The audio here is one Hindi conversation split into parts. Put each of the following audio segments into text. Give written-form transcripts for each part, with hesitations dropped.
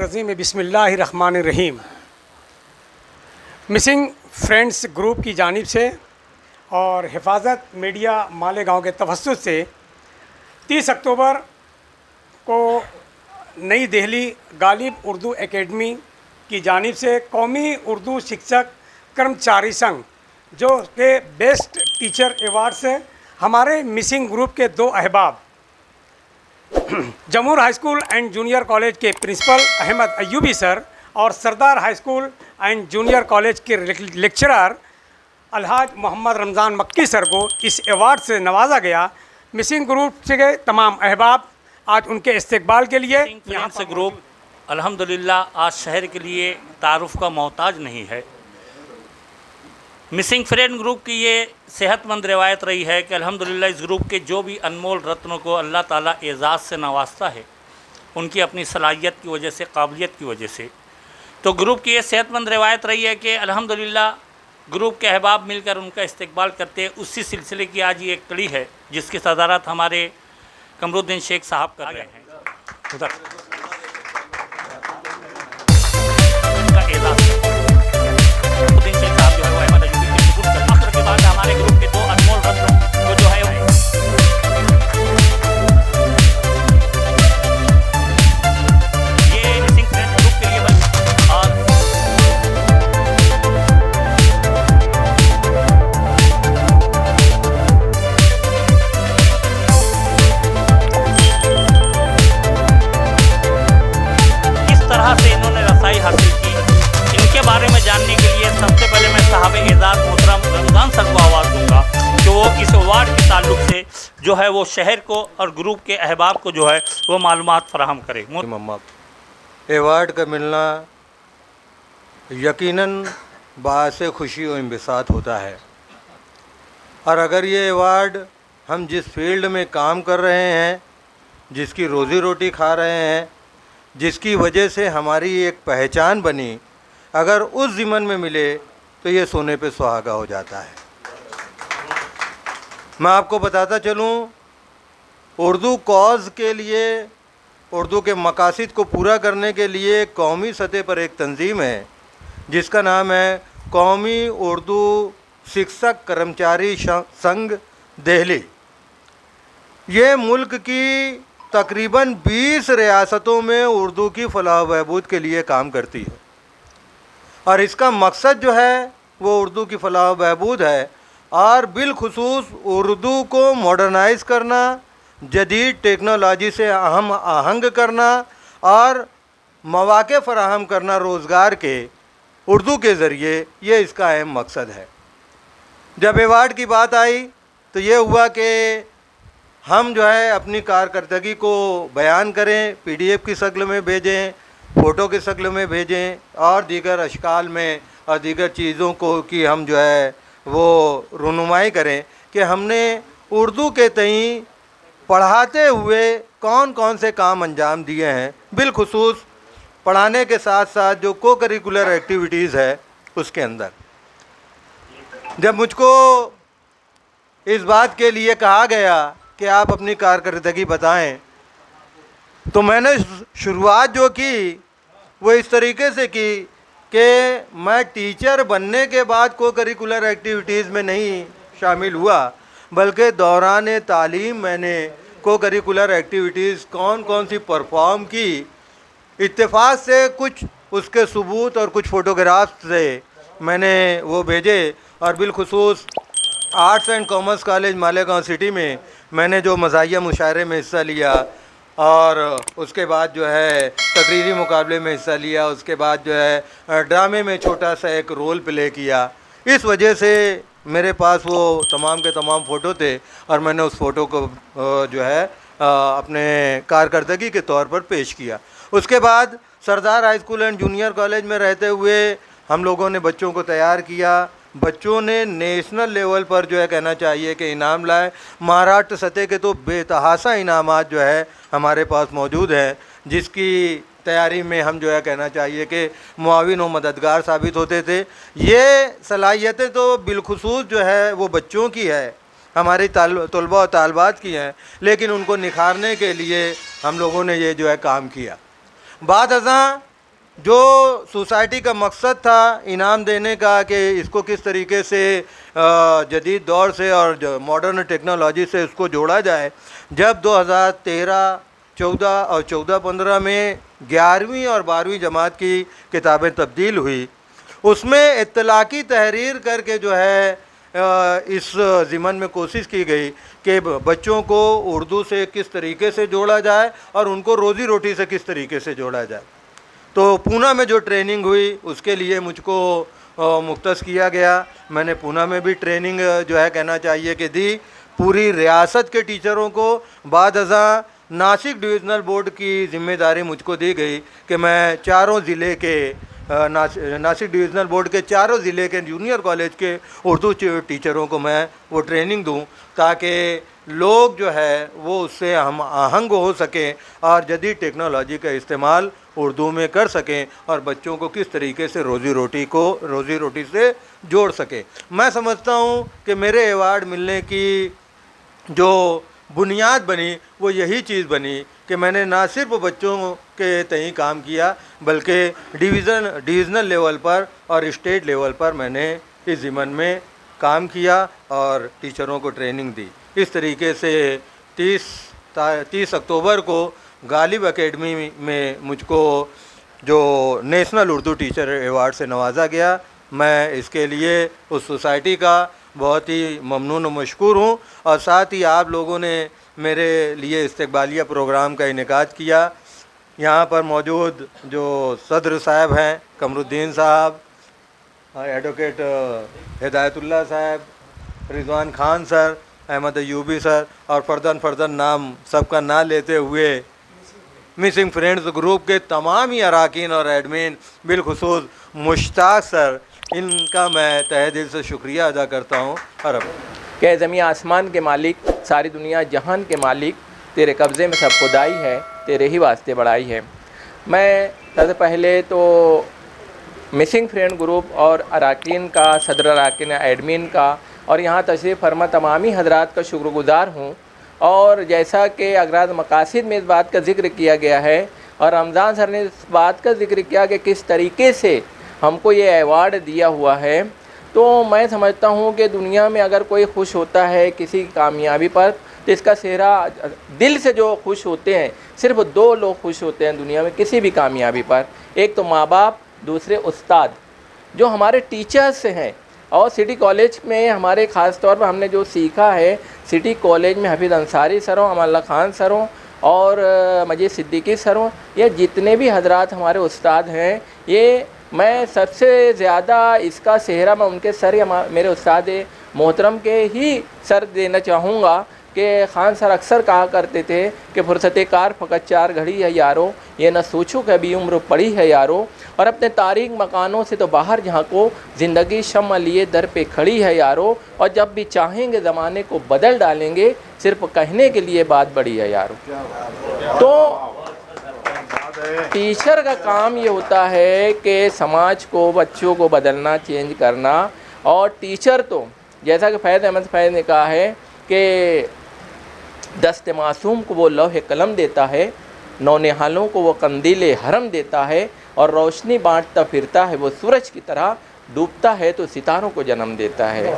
रजीम बिस्मिल्लाहिर्रहमानिर्रहीम। मिसिंग फ्रेंड्स ग्रुप की जानिब से और हिफाजत मीडिया मालेगांव के तवस्सुत से 30 अक्टूबर को नई दिल्ली गालिब उर्दू एकेडमी की जानिब से कौमी उर्दू शिक्षक कर्मचारी संघ जो के बेस्ट टीचर अवार्ड से हमारे मिसिंग ग्रुप के दो अहबाब Jamhoor high school and junior college के प्रिंसिपल अहमद अय्यूबी सर और Sardar high school and junior college के लेक्चरर अलहाज मोहम्मद रमज़ान मक्की सर को इस अवार्ड से नवाजा गया। मिसिंग ग्रुप के तमाम अहबाब आज उनके इस्तकबाल के लिए यहाँ से ग्रुप अल्हम्दुलिल्लाह आज शहर के लिए तारुफ का मोहताज नहीं है। मिसिंग फ्रेंड ग्रुप की ये सेहतमंद रिवायत रही है कि अल्हम्दुलिल्लाह इस ग्रुप के जो भी अनमोल रत्नों को अल्लाह ताला एजाज़ से नवाजता है उनकी अपनी सलाहियत की वजह से, काबिलियत की वजह से, तो ग्रुप की ये सेहतमंद रिवायत रही है कि अल्हम्दुलिल्लाह ग्रुप के अहबाब मिलकर उनका इस्तकबाल करते हैं। उसी सिलसिले की आज ये एक कड़ी है जिसकी सदारत हमारे कमरुद्दीन शेख साहब कर रहे हैं। उधर हमारे ग्रुप के दो अनमोल रत्न को जो है ये मिसिंग फ्रेंड्स ग्रुप के लिए बस और किस तरह से इन्होंने रसाई हासिल की, इनके बारे में जानने के लिए सबसे पहले मैं साहब एजाज़ मोहतरम रमज़ान सर को आवाज़ दूंगा कि वो इस अवार्ड के ताल्लुक से जो है वो शहर को और ग्रुप के अहबाब को जो है वो मालूमात फराहम करे। अवार्ड का मिलना यकीनन बात से खुशी और इंबसात होता है, और अगर ये अवार्ड हम जिस फील्ड में काम कर रहे हैं, जिसकी रोज़ी रोटी खा रहे हैं, जिसकी वजह से हमारी एक पहचान बनी, अगर उस ज़िमन में मिले तो ये सोने पे सुहागा हो जाता है। मैं आपको बताता चलूँ, उर्दू कॉज़ के लिए, उर्दू के मकासद को पूरा करने के लिए कौमी सतह पर एक तंजीम है जिसका नाम है कौमी उर्दू शिक्षक कर्मचारी संघ दिल्ली। ये मुल्क की तकरीबन 20 रियासतों में उर्दू की फलाह बहबूद के लिए काम करती है, और इसका मकसद जो है वो उर्दू की फलाह बहबूद है और बिलखुसूस उर्दू को मॉडर्नाइज़ करना, जदीद टेक्नोलॉजी से अहम आहंग करना और मौक़े फ़राहम करना रोज़गार के उर्दू के ज़रिए, ये इसका अहम मकसद है। जब अवार्ड की बात आई तो ये हुआ कि हम जो है अपनी कारकर्दगी को बयान करें, PDF की शक्ल में भेजें, फ़ोटो की शक्ल में भेजें और दीगर अशकाल में और दीगर चीज़ों को कि हम जो है वो रुनुमाई करें कि हमने उर्दू के तई पढ़ाते हुए कौन कौन से काम अंजाम दिए हैं, बिलखुसूस पढ़ाने के साथ साथ जो को करिकुलर एक्टिविटीज़ है उसके अंदर। जब मुझको इस बात के लिए कहा गया कि आप अपनी कारकर्दगी बताएं, तो मैंने शुरुआत जो की वो इस तरीके से की कि मैं टीचर बनने के बाद को करिकुलर एक्टिविटीज़ में नहीं शामिल हुआ, बल्कि दौरान तालीम मैंने को करिकुलर एक्टिविटीज़ कौन कौन सी परफॉर्म की, इत्तेफाक से कुछ उसके सबूत और कुछ फ़ोटोग्राफ्स से मैंने वो भेजे। और बिलखुसूस arts and commerce college Malegaon city में मैंने जो मज़ाहिया मुशायरे में हिस्सा लिया और उसके बाद जो है तकरीरी मुकाबले में हिस्सा लिया, उसके बाद जो है ड्रामे में छोटा सा एक रोल प्ले किया, इस वजह से मेरे पास वो तमाम के तमाम फ़ोटो थे और मैंने उस फ़ोटो को जो है अपने कारकर्दगी के तौर पर पेश किया। उसके बाद Sardar high school and junior college में रहते हुए हम लोगों ने बच्चों को तैयार किया। बच्चों ने नेशनल लेवल पर जो है कहना चाहिए कि इनाम लाए। महाराष्ट्र सतह के तो बेतहासा इनामात जो है हमारे पास मौजूद हैं, जिसकी तैयारी में हम जो है कहना चाहिए कि मुआविन व मददगार साबित होते थे। ये सलाहियतें तो बिलखुसूस जो है वो बच्चों की है, हमारी तलबा और तालबात की हैं, लेकिन उनको निखारने के लिए हम लोगों ने ये जो है काम किया। बाद अज़ां जो सोसाइटी का मकसद था इनाम देने का कि इसको किस तरीके से जदीद दौर से और मॉडर्न टेक्नोलॉजी से इसको जोड़ा जाए, जब 2013, 14 और 14-15 में 11वीं और 12वीं जमात की किताबें तब्दील हुई, उसमें इत्तलाकी तहरीर करके जो है इस ज़िमन में कोशिश की गई कि बच्चों को उर्दू से किस तरीके से जोड़ा जाए और उनको रोज़ी रोटी से किस तरीके से जोड़ा जाए। तो पूना में जो ट्रेनिंग हुई उसके लिए मुझको मुख्तस किया गया। मैंने पूना में भी ट्रेनिंग जो है कहना चाहिए कि दी। पूरी रियासत के टीचरों को बाद अज़ा नासिक डिविज़नल बोर्ड की ज़िम्मेदारी मुझको दी गई कि मैं चारों ज़िले के नासिक डिविज़नल बोर्ड के चारों ज़िले के जूनियर कॉलेज के उर्दू टीचरों को मैं वो ट्रेनिंग दूं, ताकि लोग जो है वो उससे हम आहंग हो सकें और जदीद टेक्नोलॉजी का इस्तेमाल उर्दू में कर सकें और बच्चों को किस तरीके से रोज़ी रोटी से जोड़ सकें। मैं समझता हूँ कि मेरे अवार्ड मिलने की जो बुनियाद बनी वो यही चीज़ बनी कि मैंने ना सिर्फ बच्चों के तय काम किया बल्कि डिवीज़नल लेवल पर और स्टेट लेवल पर मैंने इस ज़िमन में काम किया और टीचरों को ट्रेनिंग दी। इस तरीके से 30 अक्टूबर को गालिब एकेडमी में मुझको जो नेशनल उर्दू टीचर अवार्ड से नवाजा गया। मैं इसके लिए उस सोसाइटी का बहुत ही ममनून और मशकूर हूँ और साथ ही आप लोगों ने मेरे लिए इस्तकबालिया प्रोग्राम का इनेकाद किया। यहाँ पर मौजूद जो सदर साहब हैं कमरुद्दीन साहब, एडवोकेट हिदायतुल्लाह साहब, रिजवान खान सर, अहमद अयूबी सर और फर्दन नाम सबका ना लेते हुए मिसिंग फ्रेंड्स ग्रुप के तमाम ही अरकान और एडमिन, बिलखुसूस मुश्ताक सर, इनका मैं तहे दिल से शुक्रिया अदा करता हूँ। और कि ज़मीं आसमान के मालिक, सारी दुनिया जहान के मालिक, तेरे कब्ज़े में सब खुदाई है, तेरे ही वास्ते बड़ाई है। मैं सबसे पहले तो मिसिंग फ्रेंड ग्रुप और अरकान का, सदर अरकान एडमिन का और यहाँ तशरीफ़ फरमा तमामी हजरात का शुक्रगुज़ार हूँ। और जैसा कि अगराद मकासिद में इस बात का ज़िक्र किया गया है और रमज़ान सर ने इस बात का ज़िक्र किया कि किस तरीके से हमको ये अवार्ड दिया हुआ है, तो मैं समझता हूँ कि दुनिया में अगर कोई खुश होता है किसी कामयाबी पर तो इसका चेहरा, दिल से जो खुश होते हैं, सिर्फ 2 लोग खुश होते हैं दुनिया में किसी भी कामयाबी पर, एक तो माँ बाप, दूसरे उस्ताद जो हमारे टीचर्स हैं। और सिटी कॉलेज में हमारे ख़ास तौर पर हमने जो सीखा है, सिटी कॉलेज में हफीज़ अंसारी सरों, अमल्ला खान सरों और मजीद सिद्दीकी सरों, ये जितने भी हजरात हमारे उस्ताद हैं, ये मैं सबसे ज़्यादा इसका सेहरा मैं उनके सर या मेरे उस्ताद मोहतरम के ही सर देना चाहूँगा कि खान सर अक्सर कहा करते थे कि फुर्सत कार फ़कत 4 घड़ी है यारो, ये न सोचो कभी उम्र पड़ी है यारो, और अपने तारीक मकानों से तो बाहर झांको, ज़िंदगी शम्मा लिए दर पे खड़ी है यारो, और जब भी चाहेंगे ज़माने को बदल डालेंगे, सिर्फ कहने के लिए बात बड़ी है यारो। तो टीचर का काम ये होता है कि समाज को, बच्चों को बदलना, चेंज करना। और टीचर तो जैसा कि फैज़ अहमद फैज़ ने कहा है कि दस्ते मासूम को वो लौह कलम देता है, नौनिहालों को वो कंदील हरम देता है, और रोशनी बांटता फिरता है वो सूरज की तरह, डूबता है तो सितारों को जन्म देता है।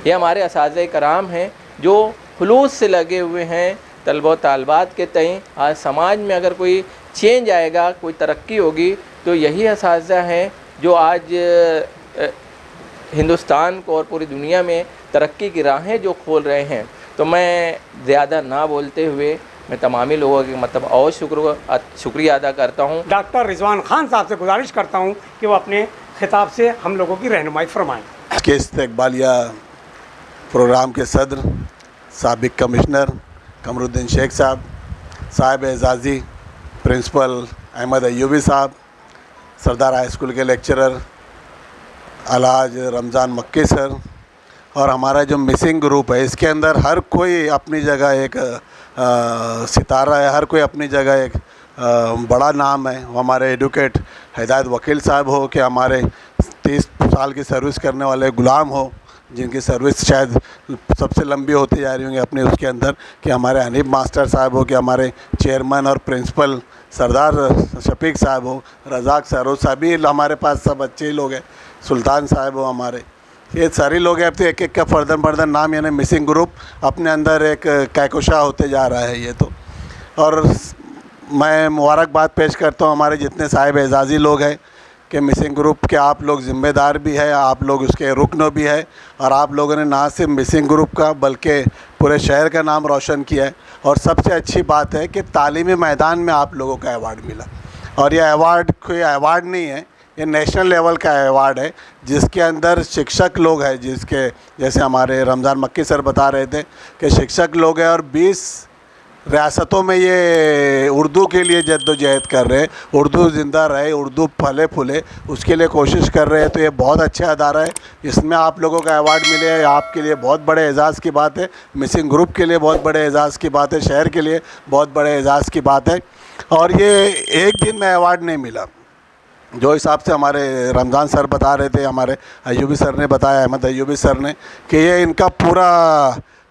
ये हमारे असातिज़े कराम हैं जो खुलूस से लगे हुए हैं तलबा तालबात के तय। आज समाज में अगर कोई चेंज आएगा, कोई तरक्की होगी, तो यही असातिज़ा हैं जो आज हिंदुस्तान को और पूरी दुनिया में तरक्की की राहें जो खोल रहे हैं। तो मैं ज़्यादा ना बोलते हुए मैं तमामी लोगों के मतलब और शुक्रिया अदा करता हूँ। डॉक्टर रिजवान खान साहब से गुजारिश करता हूँ कि वो अपने खिताब से हम लोगों की रहनुमाई फरमाएँ। के इस्तकबालिया प्रोग्राम के सदर साबिक कमिश्नर कमरुद्दीन शेख साहब, साहिब एजाज़ी प्रिंसिपल अहमद अयूबी साहब, सरदार हाई स्कूल के लेक्चरर अलहाज रमज़ान मक्की सर, और हमारा जो मिसिंग ग्रुप है इसके अंदर हर कोई अपनी जगह एक सितारा है, हर कोई अपनी जगह एक बड़ा नाम है। हमारे एडवोकेट हिदायत वकील साहब हो कि हमारे 30 साल की सर्विस करने वाले गुलाम हो, जिनकी सर्विस शायद सबसे लंबी होती जा रही होंगी अपने उसके अंदर, कि हमारे हनीफ मास्टर साहब हो, कि हमारे चेयरमैन और प्रिंसिपल सरदार शफीक साहब हो, रज़ाक सरोज साहब, ये हमारे पास सब अच्छे ही लोग हैं, सुल्तान साहब हो हमारे, ये सारे लोग हैं। अब तो एक एक का फर्दन नाम, यानी मिसिंग ग्रुप अपने अंदर एक कहकशा होते जा रहा है ये तो। और मैं मुबारकबाद पेश करता हूँ हमारे जितने साहिब एजाज़ी लोग हैं कि मिसिंग ग्रुप के आप लोग ज़िम्मेदार भी है, आप लोग उसके रुकन भी है, और आप लोगों ने ना सिर्फ मिसिंग ग्रुप का बल्कि पूरे शहर का नाम रोशन किया है। और सबसे अच्छी बात है कि तालीमी मैदान में आप लोगों का अवार्ड मिला, और यह अवार्ड कोई अवार्ड नहीं है, ये नेशनल लेवल का अवार्ड है, जिसके अंदर शिक्षक लोग हैं, जिसके जैसे हमारे रमज़ान मक्की सर बता रहे थे कि शिक्षक लोग हैं, और 20 रियासतों में ये उर्दू के लिए जद्दोजहद कर रहे हैं, उर्दू ज़िंदा रहे, उर्दू फले फूले, उसके लिए कोशिश कर रहे हैं। तो ये बहुत अच्छा अदारा है, इसमें आप लोगों का अवार्ड मिले है, आपके लिए बहुत बड़े एजाज़ की बात है, मिसिंग ग्रुप के लिए बहुत बड़े एजाज़ की बात है, शहर के लिए बहुत बड़े एजाज़ की बात है। और ये एक दिन में अवार्ड नहीं मिला, जो हिसाब से हमारे रमज़ान सर बता रहे थे, हमारे अयूबी सर ने बताया, अहमद अयूबी सर ने, कि ये इनका पूरा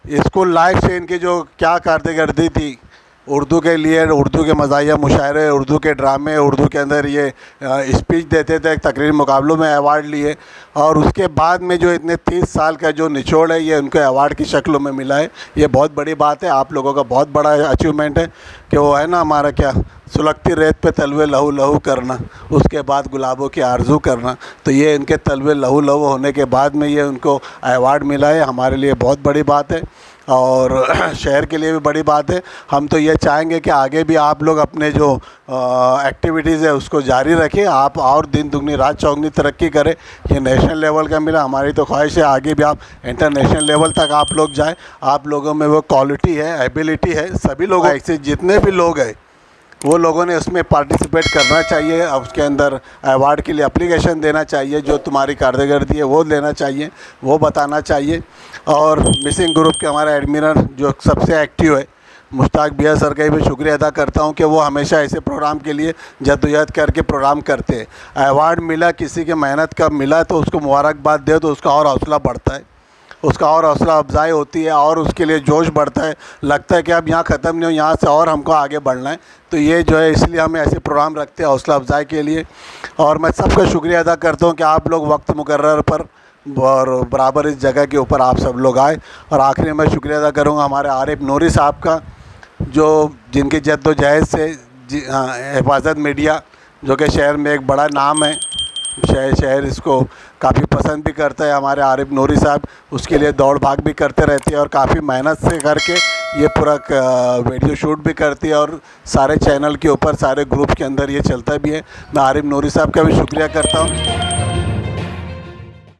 स्कूल लाइफ से इनकी जो क्या कारकर्दगी थी उर्दू के लिए, उर्दू के मज़ाहिया मुशायरे, उर्दू के ड्रामे, उर्दू के अंदर ये स्पीच देते थे, तकरीर मुकाबलों में अवार्ड लिए, और उसके बाद में जो इतने 30 साल का जो निचोड़ है ये उनको अवार्ड की शक्लों में मिला है। ये बहुत बड़ी बात है, आप लोगों का बहुत बड़ा अचीवमेंट है कि वो है ना हमारा क्या, सुलगती रेत पे तलवे लहू लहू करना, उसके बाद गुलाबों की आरजू करना। तो ये इनके तलवे लहू लहू होने के बाद में ये उनको अवार्ड मिला है, हमारे लिए बहुत बड़ी बात है और शहर के लिए भी बड़ी बात है। हम तो ये चाहेंगे कि आगे भी आप लोग अपने जो एक्टिविटीज़ है उसको जारी रखें, आप और दिन दुगनी रात चौगनी तरक्की करें। ये नेशनल लेवल का मिला, हमारी तो ख्वाहिश है आगे भी आप इंटरनेशनल लेवल तक आप लोग जाएं। आप लोगों में वो क्वालिटी है, एबिलिटी है, सभी लोग ऐसे जितने भी लोग हैं वो लोगों ने उसमें पार्टिसिपेट करना चाहिए, उसके अंदर अवार्ड के लिए एप्लीकेशन देना चाहिए, जो तुम्हारी कारकर्दगी है वो लेना चाहिए, वो बताना चाहिए। और मिसिंग ग्रुप के हमारे एडमिरल जो सबसे एक्टिव है, मुश्ताक भैया सर का भी शुक्रिया अदा करता हूं कि वो हमेशा ऐसे प्रोग्राम के लिए जद्दोजहद करके प्रोग्राम करते हैं। अवार्ड मिला, किसी के मेहनत का मिला तो उसको मुबारकबाद दे तो उसका और हौसला बढ़ता है, उसका और हौसला अफजाई होती है और उसके लिए जोश बढ़ता है, लगता है कि अब यहाँ ख़त्म नहीं हो, यहाँ से और हमको आगे बढ़ना है। तो ये जो है इसलिए हम ऐसे प्रोग्राम रखते हैं हौसला अफजाई के लिए। और मैं सबका शुक्रिया अदा करता हूँ कि आप लोग वक्त मुकर्रर पर और बराबर इस जगह के ऊपर आप सब लोग आए। और आखिरी में शुक्रिया अदा करूँगा हमारे आरिफ नूरी साहब का, जो जिनकी जद्दोजहद से हिफाजत मीडिया जो कि शहर में एक बड़ा नाम है, शहर इसको काफ़ी पसंद भी करता है। हमारे आरिफ नूरी साहब उसके लिए दौड़ भाग भी करते रहते हैं और काफ़ी मेहनत से करके ये पूरा वीडियो शूट भी करती है और सारे चैनल के ऊपर सारे ग्रुप के अंदर ये चलता भी है। मैं आरिफ नूरी साहब का भी शुक्रिया करता हूँ।